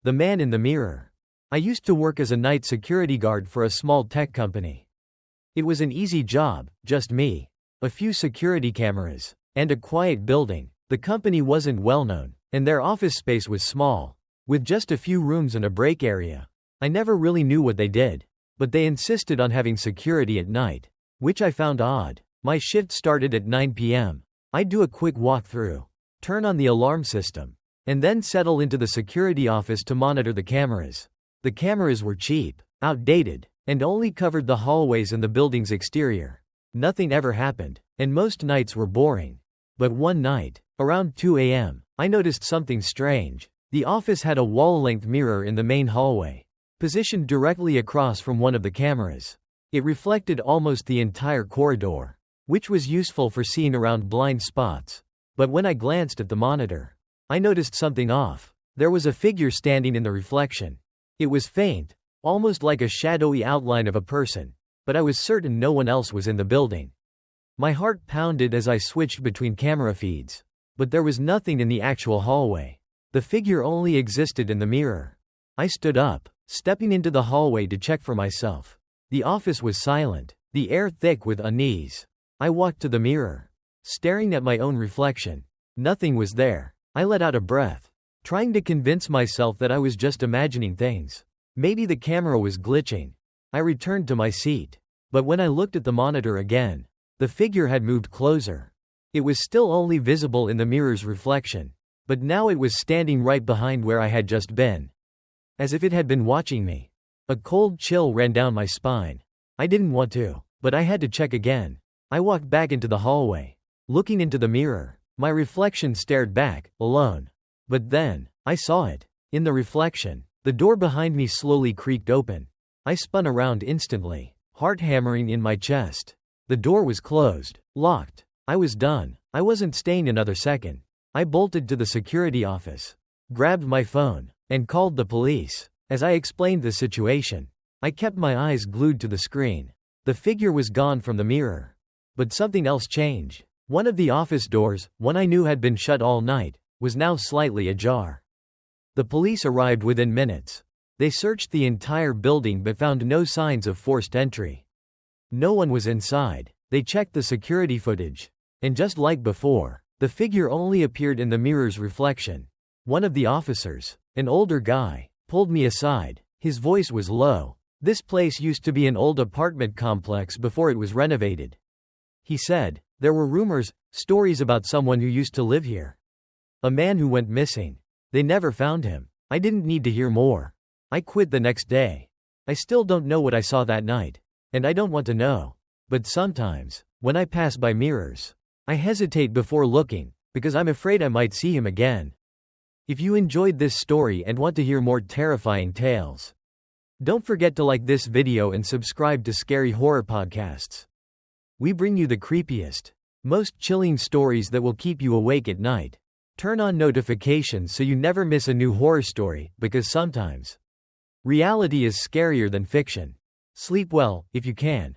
The Man in the Mirror. I used to work as a night security guard for a small tech company. It was an easy job, just me, a few security cameras, and a quiet building. The company wasn't well known, and their office space was small, with just a few rooms and a break area. I never really knew what they did, but they insisted on having security at night, which I found odd. My shift started at 9 p.m. I'd do a quick walkthrough, turn on the alarm system, and then settle into the security office to monitor the cameras. The cameras were cheap, outdated, and only covered the hallways and the building's exterior. Nothing ever happened, and most nights were boring. But one night, around 2 a.m., I noticed something strange. The office had a wall-length mirror in the main hallway, positioned directly across from one of the cameras. It reflected almost the entire corridor, which was useful for seeing around blind spots. But when I glanced at the monitor, I noticed something off. There was a figure standing in the reflection. It was faint, almost like a shadowy outline of a person, but I was certain no one else was in the building. My heart pounded as I switched between camera feeds, but there was nothing in the actual hallway. The figure only existed in the mirror. I stood up, stepping into the hallway to check for myself. The office was silent, the air thick with unease. I walked to the mirror, staring at my own reflection. Nothing was there. I let out a breath, trying to convince myself that I was just imagining things. Maybe the camera was glitching. I returned to my seat, but when I looked at the monitor again, the figure had moved closer. It was still only visible in the mirror's reflection, but now it was standing right behind where I had just been, as if it had been watching me. A cold chill ran down my spine. I didn't want to, but I had to check again. I walked back into the hallway, looking into the mirror. My reflection stared back, alone. But then, I saw it. In the reflection, the door behind me slowly creaked open. I spun around instantly, heart hammering in my chest. The door was closed, locked. I was done. I wasn't staying another second. I bolted to the security office, grabbed my phone, and called the police. As I explained the situation, I kept my eyes glued to the screen. The figure was gone from the mirror. But something else changed. One of the office doors, one I knew had been shut all night, was now slightly ajar. The police arrived within minutes. They searched the entire building but found no signs of forced entry. No one was inside. They checked the security footage, and just like before, the figure only appeared in the mirror's reflection. One of the officers, an older guy, pulled me aside. His voice was low. This place used to be an old apartment complex before it was renovated. He said, there were rumors, stories about someone who used to live here. A man who went missing. They never found him. I didn't need to hear more. I quit the next day. I still don't know what I saw that night. And I don't want to know. But sometimes, when I pass by mirrors, I hesitate before looking, because I'm afraid I might see him again. If you enjoyed this story and want to hear more terrifying tales, don't forget to like this video and subscribe to Scary Horror Podcasts. We bring you the creepiest, most chilling stories that will keep you awake at night. Turn on notifications so you never miss a new horror story, because sometimes reality is scarier than fiction. Sleep well, if you can.